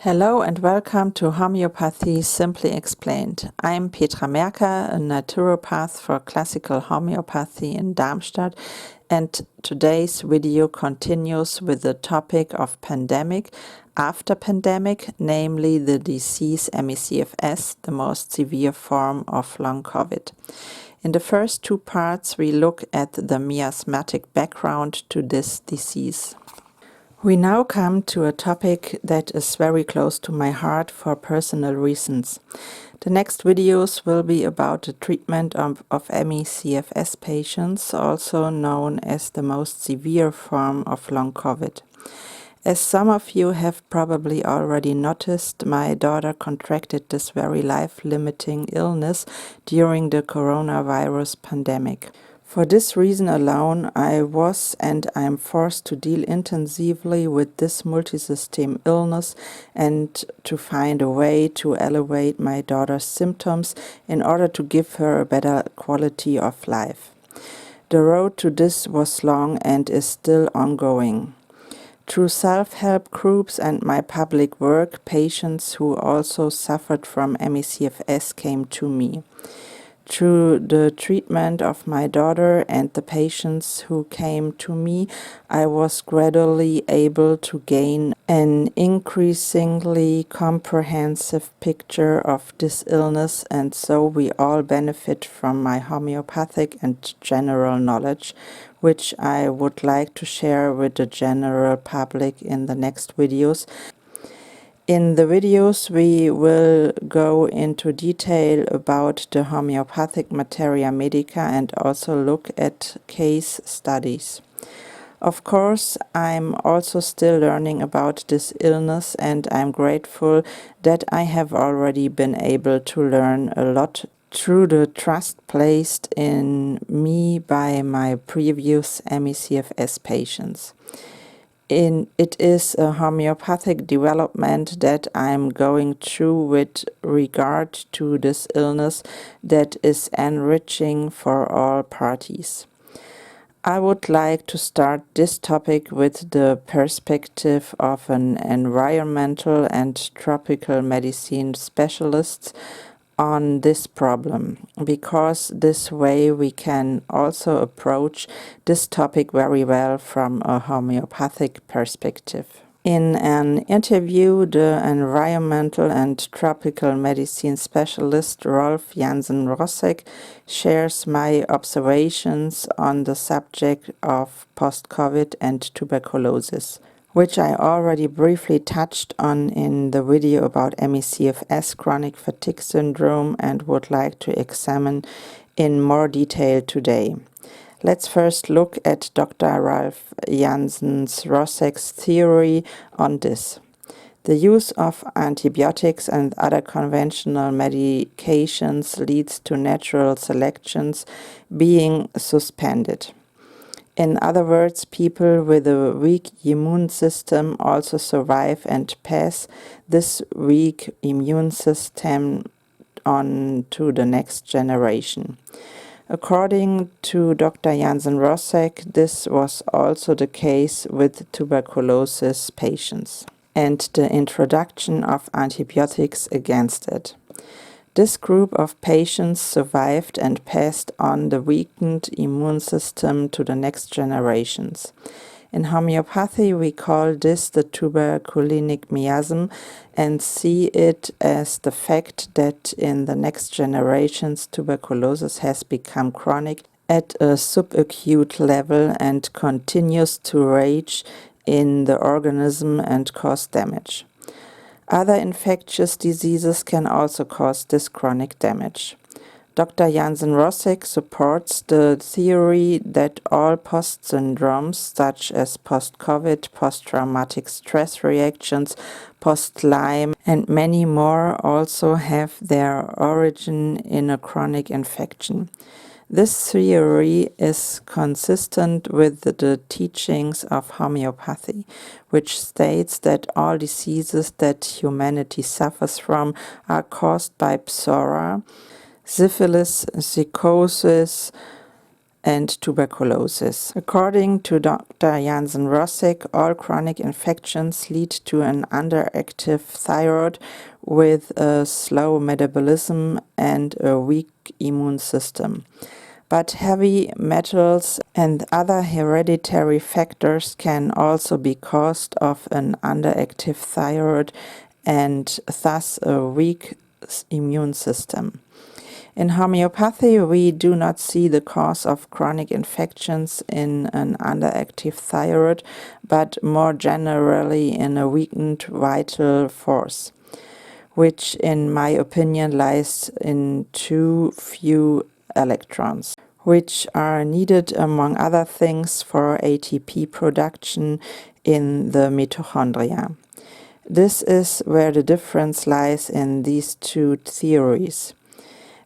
Hello and welcome to Homeopathy Simply Explained. I'm Petra Merker, a naturopath for classical homeopathy in Darmstadt, and today's video continues with the topic of pandemic after pandemic, namely the disease ME/CFS, the most severe form of long COVID. In the first two parts, we look at the miasmatic background to this disease. We now come to a topic that is very close to my heart for personal reasons. The next videos will be about the treatment of ME/CFS patients, also known as the most severe form of long COVID. As some of you have probably already noticed, my daughter contracted this very life-limiting illness during the coronavirus pandemic. For this reason alone, I was and I am forced to deal intensively with this multisystem illness and to find a way to elevate my daughter's symptoms in order to give her a better quality of life. The road to this was long and is still ongoing. Through self-help groups and my public work, patients who also suffered from ME/CFS came to me. Through the treatment of my daughter and the patients who came to me, I was gradually able to gain an increasingly comprehensive picture of this illness, and so we all benefit from my homeopathic and general knowledge, which I would like to share with the general public in the next videos. In the videos, we will go into detail about the homeopathic materia medica and also look at case studies. Of course, I'm also still learning about this illness, and I'm grateful that I have already been able to learn a lot through the trust placed in me by my previous ME/CFS patients. It is a homeopathic development that I'm going through with regard to this illness that is enriching for all parties. I would like to start this topic with the perspective of an environmental and tropical medicine specialist on this problem, because this way we can also approach this topic very well from a homeopathic perspective. In an interview, the environmental and tropical medicine specialist Rolf Jansen-Rossek shares my observations on the subject of post-COVID and tuberculosis, which I already briefly touched on in the video about ME/CFS chronic fatigue syndrome and would like to examine in more detail today. Let's first look at Dr. Rolf Jansen-Rossek's theory on this. The use of antibiotics and other conventional medications leads to natural selections being suspended. In other words, people with a weak immune system also survive and pass this weak immune system on to the next generation. According to Dr. Jansen-Rossek, this was also the case with tuberculosis patients and the introduction of antibiotics against it. This group of patients survived and passed on the weakened immune system to the next generations. In homeopathy, we call this the tuberculinic miasm and see it as the fact that in the next generations tuberculosis has become chronic at a subacute level and continues to rage in the organism and cause damage. Other infectious diseases can also cause this chronic damage. Dr. Jansen-Rossek supports the theory that all post-syndromes, such as post-COVID, post-traumatic stress reactions, post-Lyme, and many more, also have their origin in a chronic infection. This theory is consistent with the teachings of homeopathy, which states that all diseases that humanity suffers from are caused by psora, syphilis, psychosis, and tuberculosis. According to Dr. Jansen-Rossig, all chronic infections lead to an underactive thyroid with a slow metabolism and a weak immune system. But heavy metals and other hereditary factors can also be caused of an underactive thyroid and thus a weak immune system. In homeopathy, we do not see the cause of chronic infections in an underactive thyroid, but more generally in a weakened vital force, which in my opinion lies in too few electrons, which are needed among other things for ATP production in the mitochondria. This is where the difference lies in these two theories.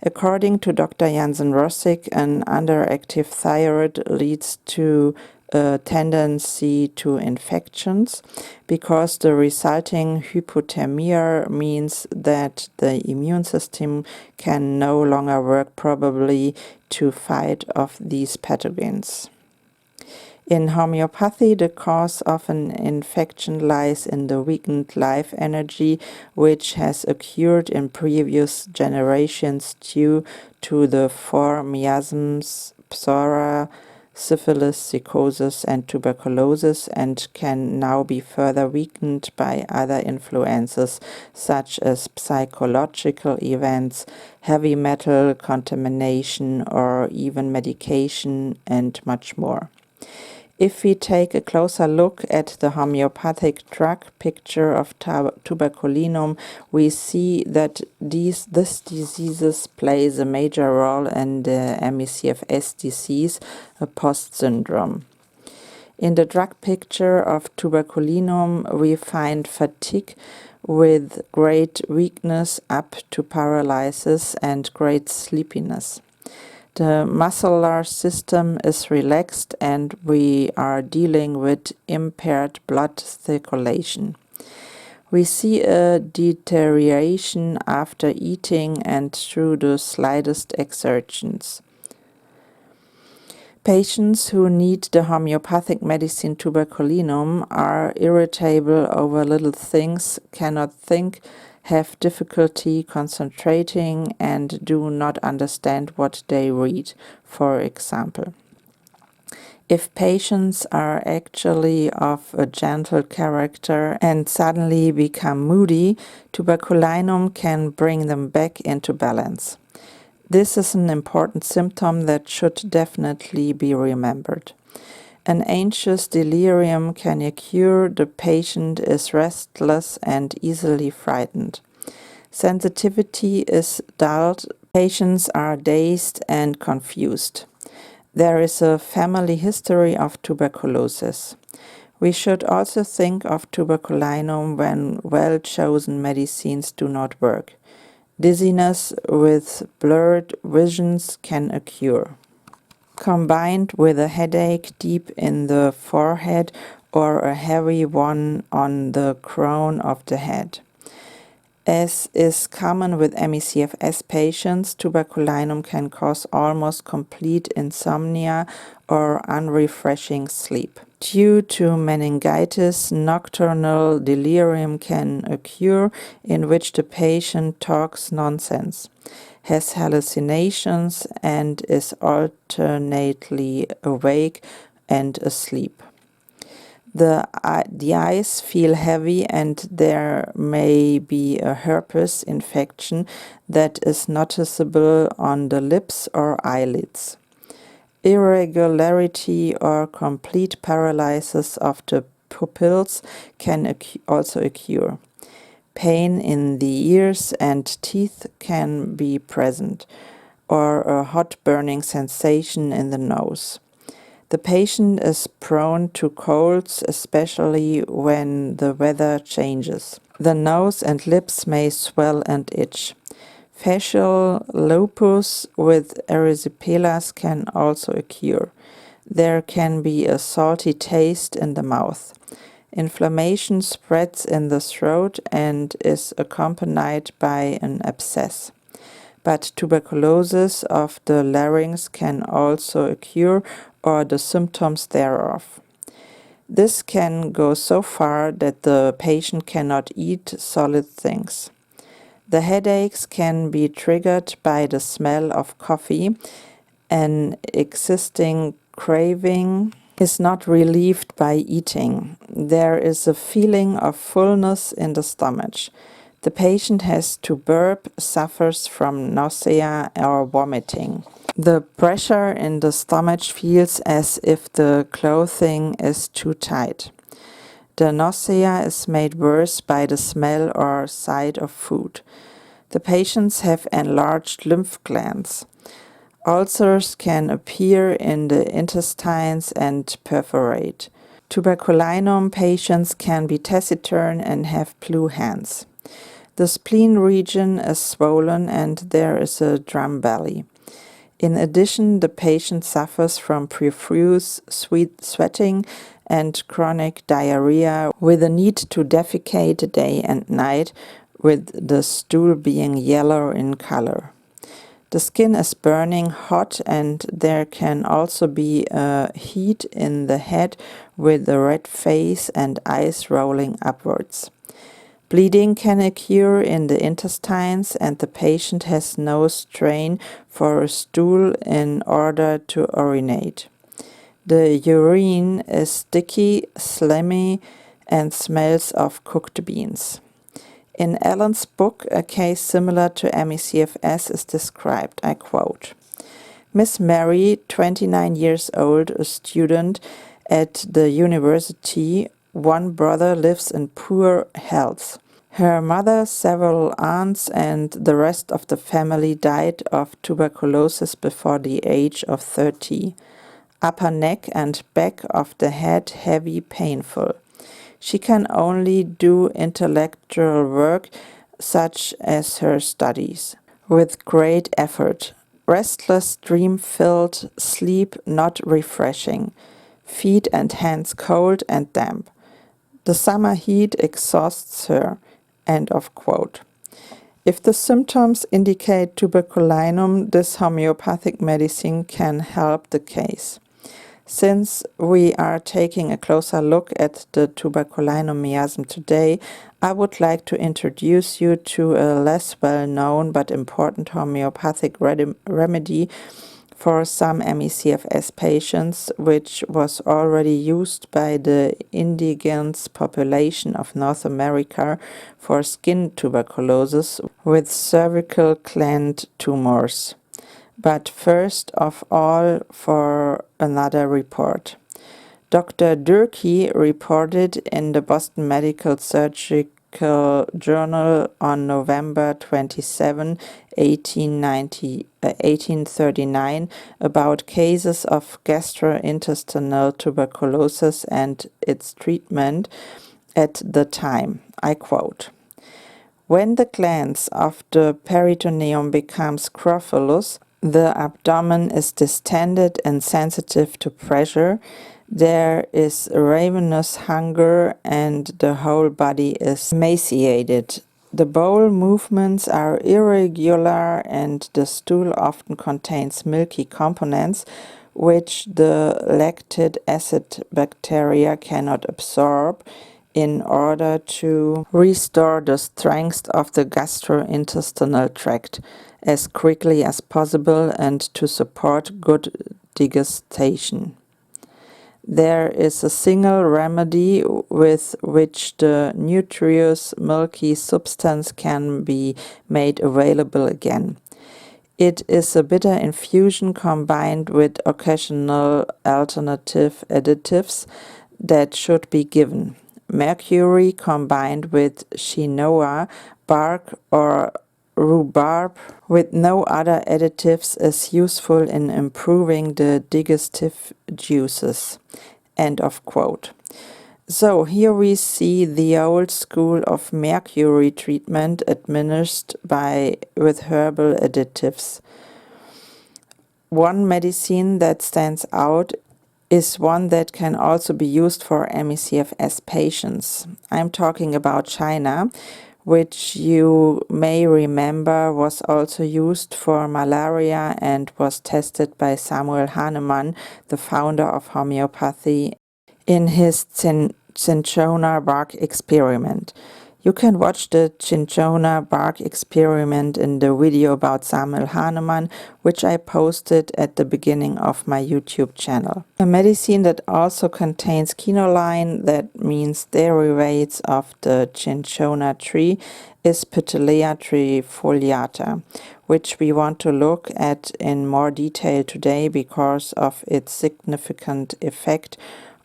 According to Dr. Jansen-Rossig, an underactive thyroid leads to a tendency to infections because the resulting hypothermia means that the immune system can no longer work properly to fight off these pathogens. In homeopathy, the cause of an infection lies in the weakened life energy, which has occurred in previous generations due to the four miasms, psora, syphilis, psychosis, and tuberculosis, and can now be further weakened by other influences such as psychological events, heavy metal contamination, or even medication, and much more. If we take a closer look at the homeopathic drug picture of tuberculinum, we see that this disease plays a major role in the ME/CFS disease, a post-syndrome. In the drug picture of tuberculinum, we find fatigue with great weakness up to paralysis and great sleepiness. The muscular system is relaxed and we are dealing with impaired blood circulation. We see a deterioration after eating and through the slightest exertions. Patients who need the homeopathic medicine tuberculinum are irritable over little things, cannot think, have difficulty concentrating, and do not understand what they read, for example. If patients are actually of a gentle character and suddenly become moody, tuberculinum can bring them back into balance. This is an important symptom that should definitely be remembered. An anxious delirium can occur, the patient is restless and easily frightened. Sensitivity is dulled, patients are dazed and confused. There is a family history of tuberculosis. We should also think of tuberculinum when well-chosen medicines do not work. Dizziness with blurred visions can occur, combined with a headache deep in the forehead or a heavy one on the crown of the head. As is common with ME/CFS patients, tuberculinum can cause almost complete insomnia or unrefreshing sleep. Due to meningitis, nocturnal delirium can occur in which the patient talks nonsense, has hallucinations, and is alternately awake and asleep. The eyes feel heavy and there may be a herpes infection that is noticeable on the lips or eyelids. Irregularity or complete paralysis of the pupils can also occur. Pain in the ears and teeth can be present, or a hot burning sensation in the nose. The patient is prone to colds, especially when the weather changes. The nose and lips may swell and itch. Facial lupus with erysipelas can also occur. There can be a salty taste in the mouth. Inflammation spreads in the throat and is accompanied by an abscess. but tuberculosis of the larynx can also occur, or the symptoms thereof. This can go so far that the patient cannot eat solid things. The headaches can be triggered by the smell of coffee. An existing craving is not relieved by eating. There is a feeling of fullness in the stomach. The patient has to burp, suffers from nausea or vomiting. The pressure in the stomach feels as if the clothing is too tight. The nausea is made worse by the smell or sight of food. The patients have enlarged lymph glands. Ulcers can appear in the intestines and perforate. Tuberculinum patients can be taciturn and have blue hands. The spleen region is swollen and there is a drum belly. In addition, the patient suffers from profuse sweating and chronic diarrhea with a need to defecate day and night, with the stool being yellow in color. The skin is burning hot and there can also be a heat in the head with a red face and eyes rolling upwards. Bleeding can occur in the intestines and the patient has no strain for a stool in order to urinate. The urine is sticky, slimy, and smells of cooked beans. In Allen's book, a case similar to ME/CFS is described. I quote, "Miss Mary, 29 years old, a student at the university. One brother lives in poor health. Her mother, several aunts, and the rest of the family died of tuberculosis before the age of 30. Upper neck and back of the head heavy, painful. She can only do intellectual work, such as her studies, with great effort. Restless, dream-filled, sleep not refreshing. Feet and hands cold and damp. The summer heat exhausts her." End of quote. If the symptoms indicate tuberculinum, this homeopathic medicine can help the case. Since we are taking a closer look at the tuberculinum miasm today, I would like to introduce you to a less well-known but important homeopathic remedy for some ME/CFS patients, which was already used by the indigenous population of North America for skin tuberculosis with cervical gland tumors. But first of all, for another report. Dr. Durkee reported in the Boston Medical Surgical Journal on November 27, 1839 about cases of gastrointestinal tuberculosis and its treatment at the time. I quote, "When the glands of the peritoneum become scrofulous, the abdomen is distended and sensitive to pressure. There is ravenous hunger and the whole body is emaciated. The bowel movements are irregular and the stool often contains milky components which the lactic acid bacteria cannot absorb in order to restore the strength of the gastrointestinal tract as quickly as possible and to support good digestion. There is a single remedy with which the nutritious milky substance can be made available again. It is a bitter infusion combined with occasional alternative additives that should be given. Mercury combined with quinoa bark or rhubarb with no other additives is useful in improving the digestive juices." End of quote. So here we see the old school of mercury treatment administered with herbal additives. One medicine that stands out is one that can also be used for ME/CFS patients. I'm talking about China, which you may remember was also used for malaria and was tested by Samuel Hahnemann, the founder of homeopathy, in his cinchona bark experiment. You can watch the cinchona bark experiment in the video about Samuel Hahnemann, which I posted at the beginning of my YouTube channel. A medicine that also contains quinoline, that means derivates of the cinchona tree, is Ptelea trifoliata, which we want to look at in more detail today because of its significant effect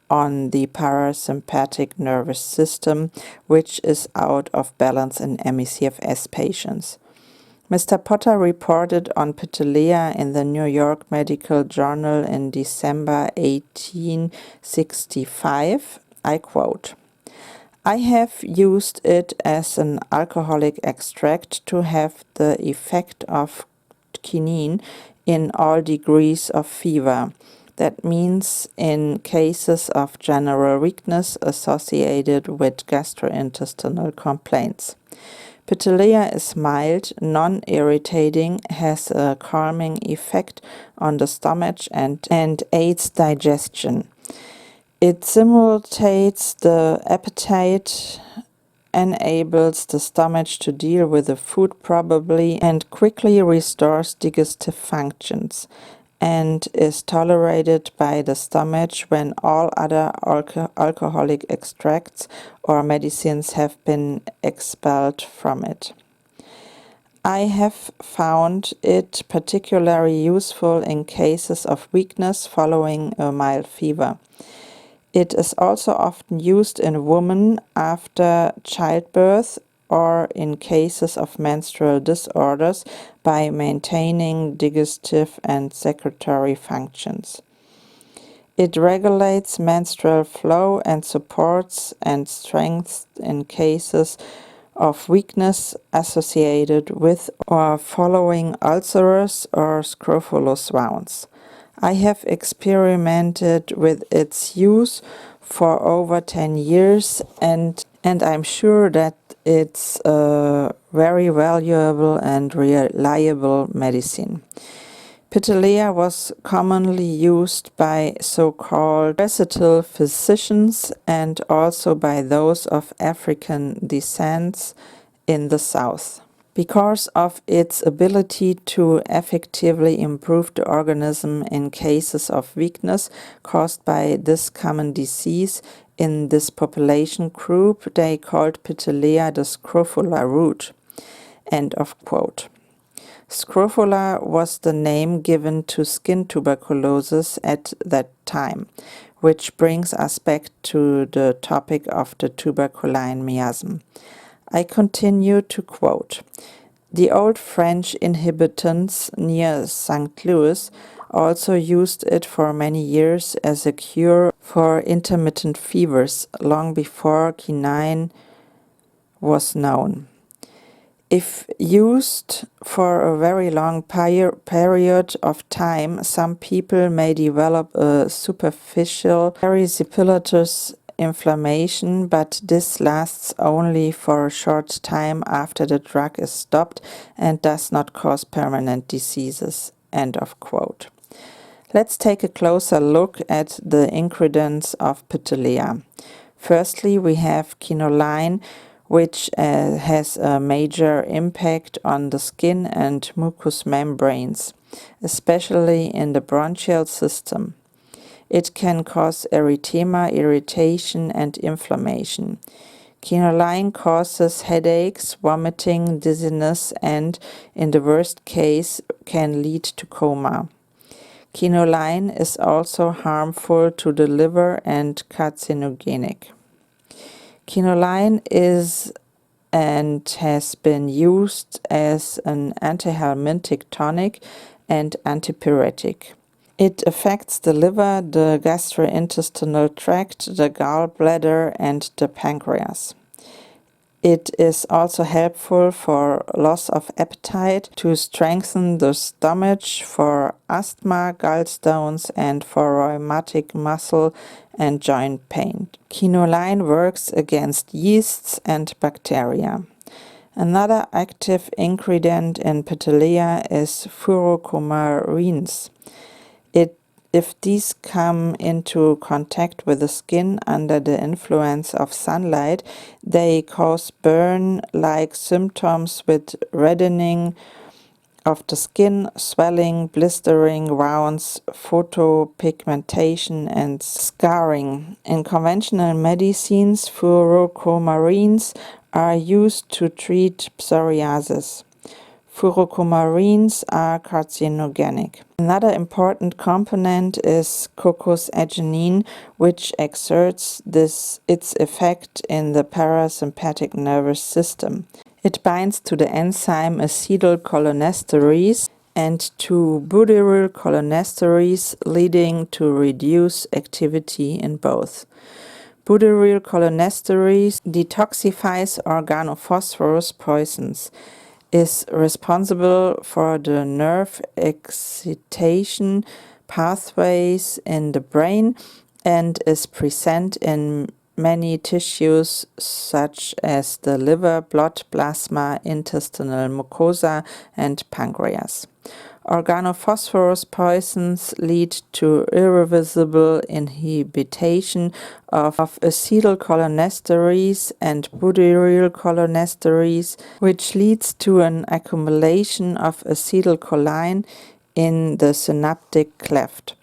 on the parasympathetic nervous system, which is out of balance in ME/CFS patients. Mr. Potter reported on Ptelea in the New York Medical Journal in December 1865. I quote, "I have used it as an alcoholic extract to have the effect of quinine in all degrees of fever. That means in cases of general weakness associated with gastrointestinal complaints. Ptelea is mild, non-irritating, has a calming effect on the stomach and aids digestion. It stimulates the appetite, enables the stomach to deal with the food probably, and quickly restores digestive functions, and is tolerated by the stomach when all other alcoholic extracts or medicines have been expelled from it. I have found it particularly useful in cases of weakness following a mild fever. It is also often used in women after childbirth or in cases of menstrual disorders by maintaining digestive and secretory functions. It regulates menstrual flow and supports and strengthens in cases of weakness associated with or following ulcers or scrofulous wounds. I have experimented with its use for over 10 years and I'm sure that it's a very valuable and reliable medicine. Ptelea was commonly used by so-called versatile physicians and also by those of African descent in the South. Because of its ability to effectively improve the organism in cases of weakness caused by this common disease in this population group, they called Ptelea the scrofula root. End of quote. Scrofula was the name given to skin tuberculosis at that time, which brings us back to the topic of the tuberculin miasm. I continue to quote, "The old French inhabitants near St. Louis also used it for many years as a cure for intermittent fevers, long before quinine was known. If used for a very long period of time, some people may develop a superficial erysipelatous inflammation, but this lasts only for a short time after the drug is stopped and does not cause permanent diseases." End of quote. Let's take a closer look at the ingredients of Ptelea. Firstly, we have quinoline, which has a major impact on the skin and mucous membranes, especially in the bronchial system. It can cause erythema, irritation, and inflammation. Quinoline causes headaches, vomiting, dizziness, and, in the worst case, can lead to coma. Quinoline is also harmful to the liver and carcinogenic. Quinoline is and has been used as an antihelmintic tonic and antipyretic. It affects the liver, the gastrointestinal tract, the gallbladder, and the pancreas. It is also helpful for loss of appetite, to strengthen the stomach, for asthma, gallstones, and for rheumatic muscle and joint pain. Quinoline works against yeasts and bacteria. Another active ingredient in Ptelea is furocomarines. If these come into contact with the skin under the influence of sunlight, they cause burn-like symptoms with reddening of the skin, swelling, blistering, rounds, photopigmentation, and scarring. In conventional medicines, furocomarines are used to treat psoriasis. Furocomarines are carcinogenic. Another important component is cocosadenine, which exerts its effect in the parasympathetic nervous system. It binds to the enzyme acetylcholinesterase and to butyrylcholinesterase, leading to reduced activity in both. Butyrylcholinesterase detoxifies organophosphorus poisons, is responsible for the nerve excitation pathways in the brain, and is present in many tissues such as the liver, blood, plasma, intestinal mucosa, and pancreas. Organophosphorus poisons lead to irreversible inhibition of acetylcholinesterase and butyrylcholinesterase, which leads to an accumulation of acetylcholine in the synaptic cleft,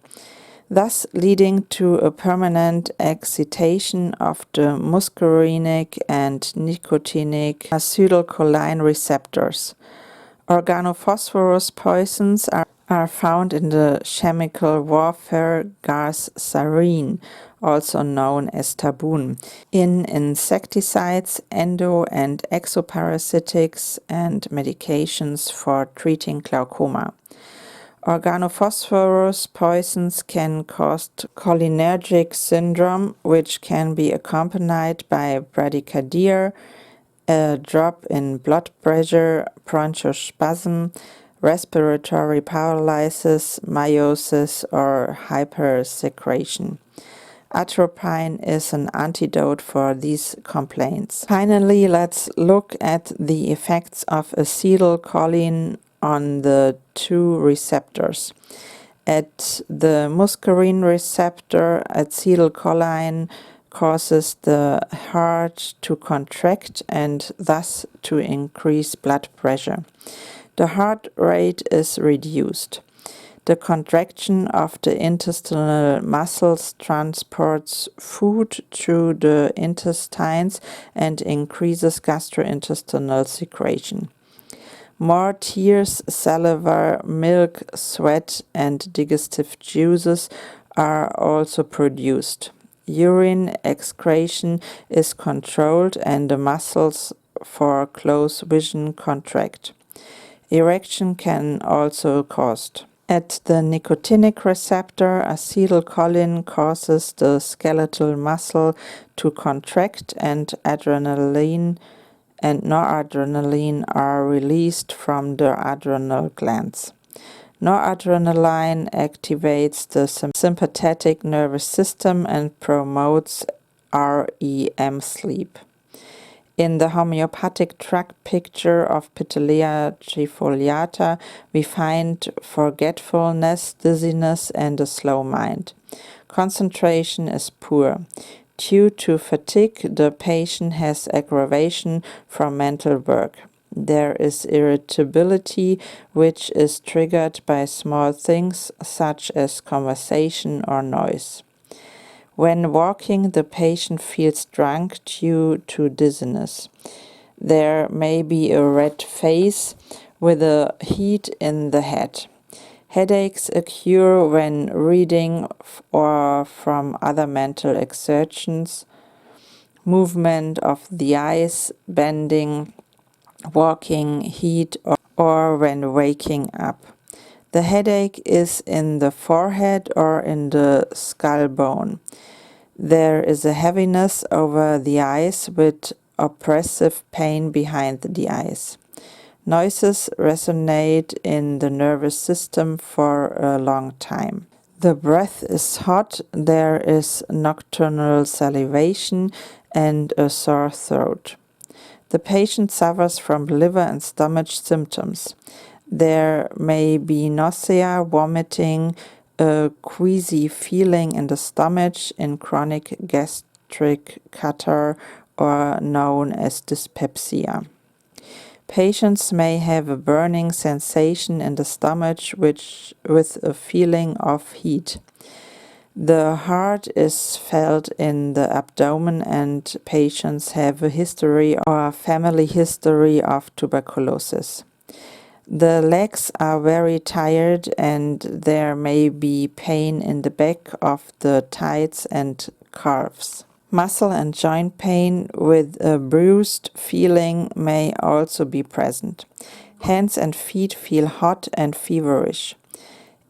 thus leading to a permanent excitation of the muscarinic and nicotinic acetylcholine receptors. Organophosphorus poisons are found in the chemical warfare gas sarin, also known as tabun, in insecticides, endo- and exoparasitics, and medications for treating glaucoma. Organophosphorus poisons can cause cholinergic syndrome, which can be accompanied by bradycardia, a drop in blood pressure, bronchospasm, respiratory paralysis, meiosis, or hypersecretion. Atropine is an antidote for these complaints. Finally, let's look at the effects of acetylcholine on the two receptors. At the muscarine receptor, acetylcholine causes the heart to contract and thus to increase blood pressure. The heart rate is reduced. The contraction of the intestinal muscles transports food through the intestines and increases gastrointestinal secretion. More tears, saliva, milk, sweat, and digestive juices are also produced. Urine excretion is controlled and the muscles for close vision contract. Erection can also cause. At the nicotinic receptor, acetylcholine causes the skeletal muscle to contract and adrenaline and noradrenaline are released from the adrenal glands. Noradrenaline activates the sympathetic nervous system and promotes REM sleep. In the homeopathic tract picture of Ptelea trifoliata, we find forgetfulness, dizziness, and a slow mind. Concentration is poor. Due to fatigue, the patient has aggravation from mental work. There is irritability, which is triggered by small things such as conversation or noise. When walking, the patient feels drunk due to dizziness. There may be a red face with a heat in the head. Headaches occur when reading or from other mental exertions. Movement of the eyes, bending, walking, heat, or when waking up. The headache is in the forehead or in the skull bone. There is a heaviness over the eyes with oppressive pain behind the eyes. Noises resonate in the nervous system for a long time. The breath is hot, there is nocturnal salivation and a sore throat. The patient suffers from liver and stomach symptoms. There may be nausea, vomiting, a queasy feeling in the stomach in chronic gastric catarrh or known as dyspepsia. Patients may have a burning sensation in the stomach with a feeling of heat. The heart is felt in the abdomen and patients have a history or a family history of tuberculosis. The legs are very tired and there may be pain in the back of the thighs and calves. Muscle and joint pain with a bruised feeling may also be present. Hands and feet feel hot and feverish.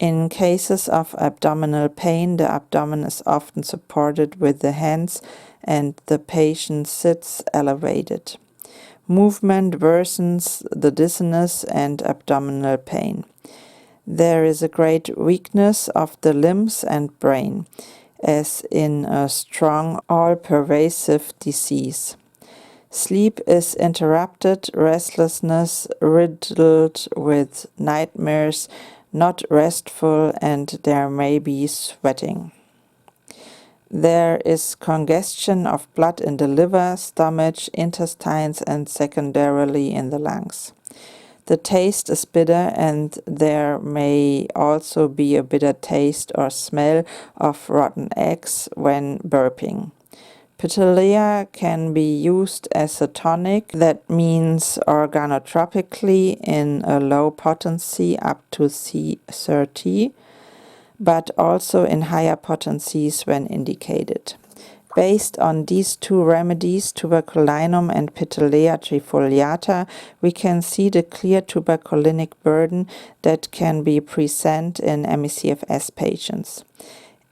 In cases of abdominal pain, the abdomen is often supported with the hands and the patient sits elevated. Movement worsens the dizziness and abdominal pain. There is a great weakness of the limbs and brain, as in a strong, all-pervasive disease. Sleep is interrupted, restlessness riddled with nightmares, not restful, and there may be sweating. There is congestion of blood in the liver, stomach, intestines, and secondarily in the lungs. The taste is bitter and there may also be a bitter taste or smell of rotten eggs when burping. Ptelea can be used as a tonic, that means organotropically in a low potency up to C30, but also in higher potencies when indicated. Based on these two remedies, Tuberculinum and Ptelea trifoliata, we can see the clear tuberculinic burden that can be present in ME/CFS patients.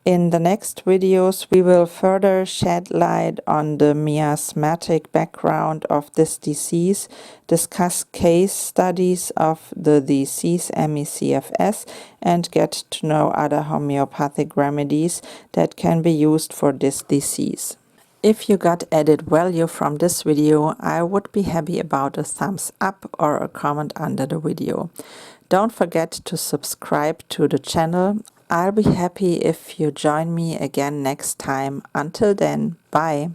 In the next videos, we will further shed light on the miasmatic background of this disease, discuss case studies of the disease ME/CFS, and get to know other homeopathic remedies that can be used for this disease. If you got added value from this video, I would be happy about a thumbs up or a comment under the video. Don't forget to subscribe to the channel. I'll be happy if you join me again next time. Until then, bye.